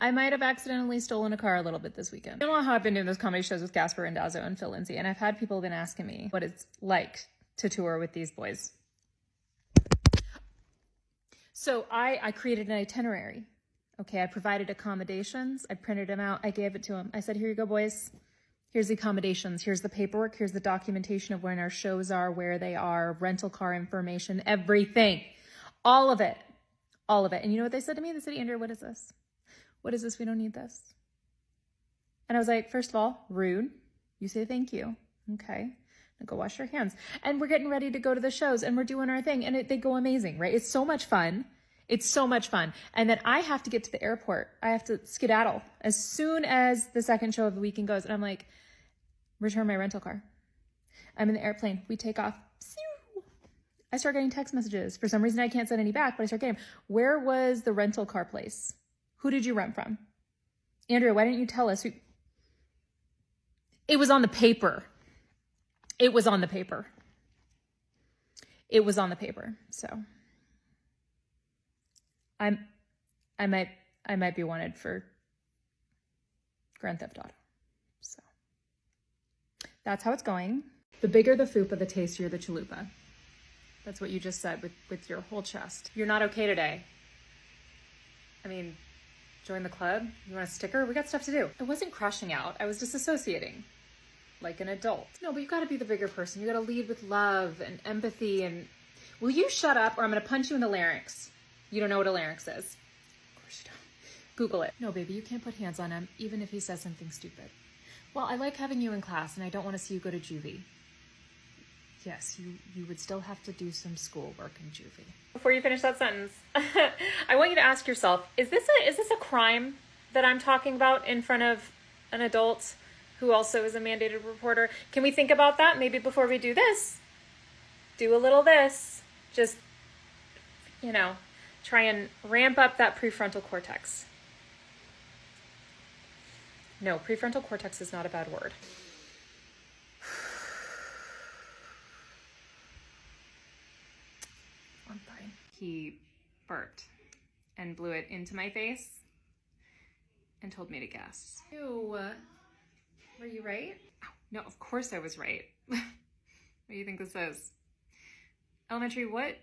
I might have accidentally stolen a car a little bit this weekend. You know how I've been doing those comedy shows with Casper and Dazzo and Phil Lindsay, and I've had people been asking me what it's like to tour with these boys. So I created an itinerary. Okay, I provided accommodations. I printed them out. I gave it to them. I said, here you go, boys. Here's the accommodations. Here's the paperwork. Here's the documentation of when our shows are, where they are, rental car information, everything. All of it. All of it. And you know what they said to me? They said, Andrea, what is this? What is this? We don't need this. And I was like, first of all, rude. You say thank you. Okay. Now go wash your hands. And we're getting ready to go to the shows and we're doing our thing. And they go amazing, right? It's so much fun. It's so much fun. And then I have to get to the airport. I have to skedaddle as soon as the second show of the weekend goes. And I'm like, return my rental car. I'm in the airplane. We take off. I start getting text messages. For some reason, I can't send any back, but I start getting them. Where was the rental car place? Who did you rent from? Andrea, why didn't you tell us? It was on the paper. It was on the paper. It was on the paper. So I might be wanted for Grand Theft Auto. So that's how it's going. The bigger the fupa, the tastier the chalupa. That's what you just said with your whole chest. You're not okay today. I mean, join the club? You want a sticker? We got stuff to do. I wasn't crashing out. I was disassociating like an adult. No, but you gotta be the bigger person. You gotta lead with love and empathy and... Will you shut up or I'm gonna punch you in the larynx? You don't know what a larynx is. Of course you don't. Google it. No, baby, you can't put hands on him, even if he says something stupid. Well, I like having you in class and I don't want to see you go to juvie. Yes, you would still have to do some schoolwork in juvie. Before you finish that sentence, I want you to ask yourself, is this a crime that I'm talking about in front of an adult who also is a mandated reporter? Can we think about that maybe before we do this? Do a little this. Just, you know, try and ramp up that prefrontal cortex. No, prefrontal cortex is not a bad word. I'm fine. He burped and blew it into my face and told me to guess. Ew. Were you right? No, of course I was right. What do you think this is? Elementary, what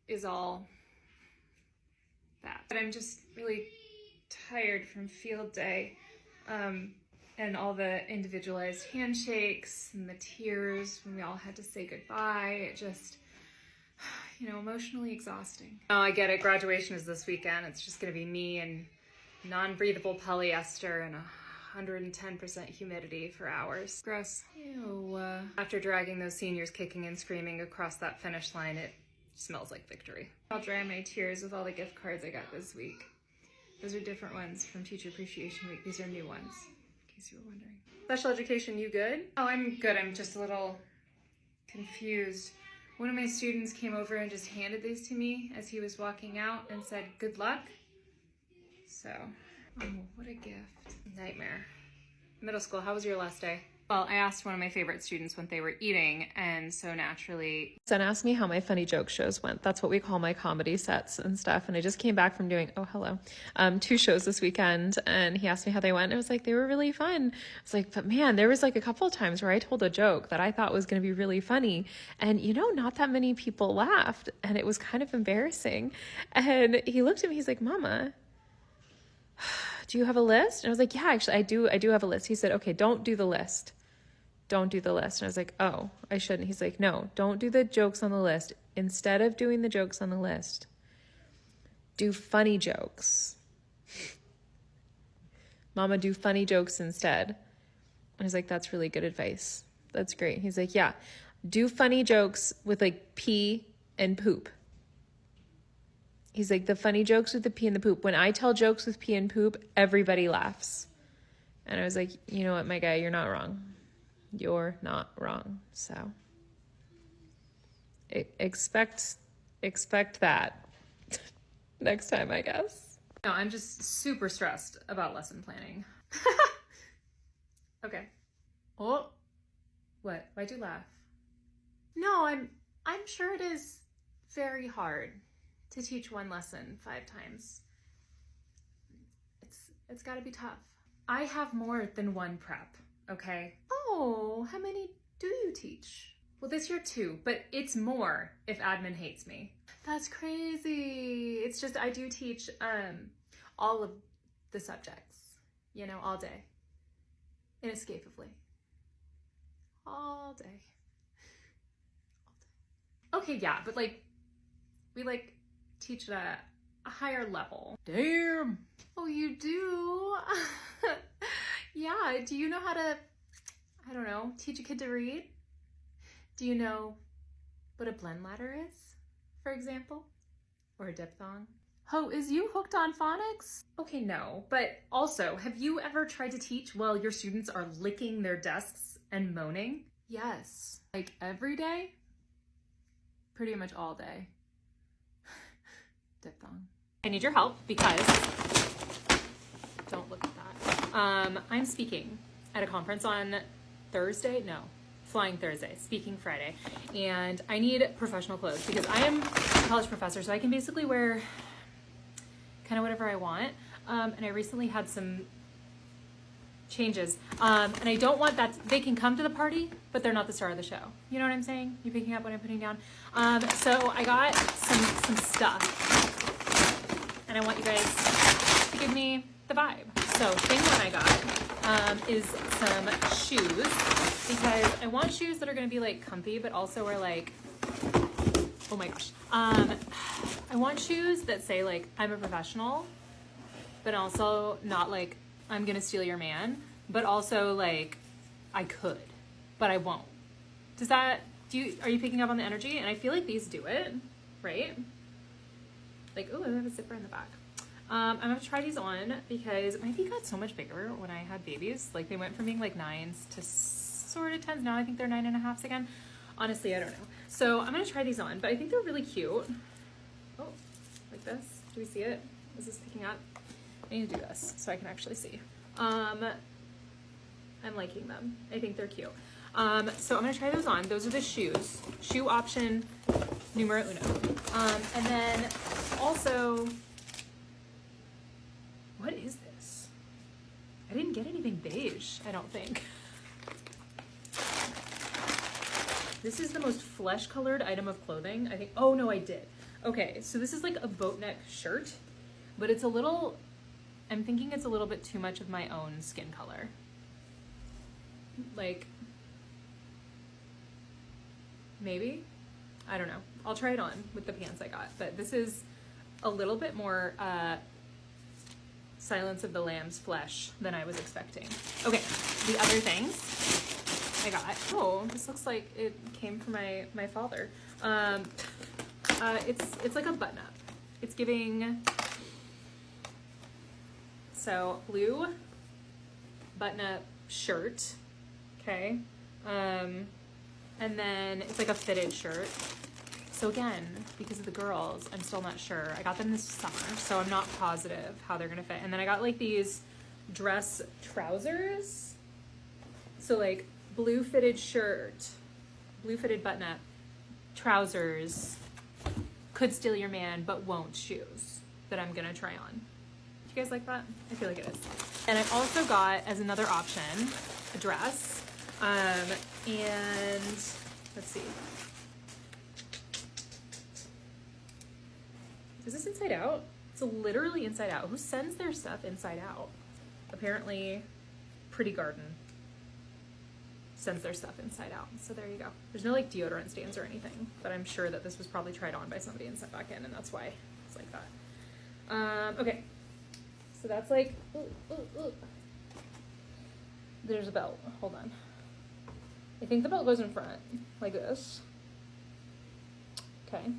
is all that? But I'm just really tired from field day and all the individualized handshakes and the tears when we all had to say goodbye. It just, you know, emotionally exhausting. Oh, I get it. Graduation is this weekend. It's just going to be me and non-breathable polyester and 110% humidity for hours. Gross. Ew. After dragging those seniors kicking and screaming across that finish line, it smells like victory. I'll dry my tears with all the gift cards I got this week. Those are different ones from Teacher Appreciation Week. These are new ones, in case you were wondering. Special education, you good? Oh, I'm good. I'm just a little confused. One of my students came over and just handed these to me as he was walking out and said, good luck. So, oh, what a gift. Nightmare. Middle school, how was your last day? Well, I asked one of my favorite students what they were eating, and so naturally... Son asked me how my funny joke shows went. That's what we call my comedy sets and stuff, and I just came back from doing, 2 shows this weekend, and he asked me how they went, and I was like, they were really fun. I was like, but man, there was like a couple of times where I told a joke that I thought was going to be really funny, and you know, not that many people laughed, and it was kind of embarrassing. And he looked at me, he's like, Mama, do you have a list? And I was like, yeah, actually, I do have a list. He said, okay, don't do the list. Don't do the list. And I was like, oh, I shouldn't. He's like, no, don't do the jokes on the list. Instead of doing the jokes on the list, do funny jokes. Mama, do funny jokes instead. And I was like, that's really good advice. That's great. He's like, yeah, do funny jokes with like pee and poop. He's like, the funny jokes with the pee and the poop. When I tell jokes with pee and poop, everybody laughs. And I was like, you know what, my guy, you're not wrong. You're not wrong. So expect that next time, I guess. No, I'm just super stressed about lesson planning. Okay. Oh, what? Why'd you laugh? No, I'm sure it is very hard to teach one lesson 5 times. it's gotta be tough. I have more than one prep, okay? Oh, how many do you teach? Well, this year 2, but it's more if admin hates me. That's crazy. It's just I do teach all of the subjects, you know, all day, inescapably, all day. Okay, yeah, but like we like teach at a higher level. Damn. Oh, you do? Yeah, do you know how to, I don't know, teach a kid to read? Do you know what a blend ladder is, for example? Or a diphthong? Oh, is you hooked on phonics? Okay, no, but also, have you ever tried to teach while your students are licking their desks and moaning? Yes. Like every day? Pretty much all day. Diphthong. I need your help because, don't look at that. I'm speaking at a conference on Thursday, no, Flying Thursday, speaking Friday, and I need professional clothes because I am a college professor, so I can basically wear kind of whatever I want, and I recently had some changes, and I don't want that, they can come to the party, but they're not the star of the show. You know what I'm saying? You picking up what I'm putting down? So I got some stuff, and I want you guys to give me the vibe. So thing one I got is some shoes, because I want shoes that are gonna be like comfy, but also are like, oh my gosh. I want shoes that say like, I'm a professional, but also not like, I'm gonna steal your man, but also like, I could, but I won't. Does that, are you picking up on the energy? And I feel like these do it, right? Like, oh, I have a zipper in the back. I'm gonna try these on because my feet got so much bigger when I had babies. Like they went from being like 9s to sort of 10s. Now I think they're 9.5s again. Honestly, I don't know. So I'm gonna try these on, but I think they're really cute. Oh, like this. Do we see it? Is this picking up? I need to do this so I can actually see. I'm liking them. I think they're cute. So I'm gonna try those on. Those are the shoes. Shoe option numero uno. And then also, what is this? I didn't get anything beige, I don't think. This is the most flesh-colored item of clothing, I think. Oh no, I did. Okay, so this is like a boat neck shirt, but it's a little, I'm thinking it's a little bit too much of my own skin color. Like, maybe? I don't know. I'll try it on with the pants I got, but this is a little bit more Silence of the Lambs flesh than I was expecting. Okay, the other things I got. Oh, this looks like it came from my father. It's like a button up. It's giving, so blue button up shirt, okay? And then it's like a fitted shirt. So again, because of the girls, I'm still not sure. I got them this summer, so I'm not positive how they're gonna fit. And then I got like these dress trousers. So like blue fitted shirt, blue fitted button up, trousers, could steal your man, but won't shoes that I'm gonna try on. Do you guys like that? I feel like it is. And I also got, as another option, a dress. And let's see. Is this inside out? It's literally inside out. Who sends their stuff inside out? Apparently, Pretty Garden sends their stuff inside out. So there you go. There's no like deodorant stains or anything, but I'm sure that this was probably tried on by somebody and sent back in, and that's why it's like that. Okay. So that's like, there's a belt. Hold on. I think the belt goes in front, like this. Okay.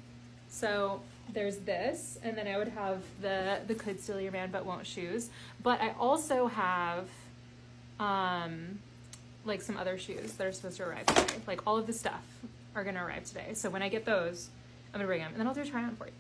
So there's this, and then I would have the could steal your man but won't shoes. But I also have like some other shoes that are supposed to arrive today. Like all of the stuff are gonna arrive today. So when I get those, I'm gonna bring them, and then I'll do a try on for you.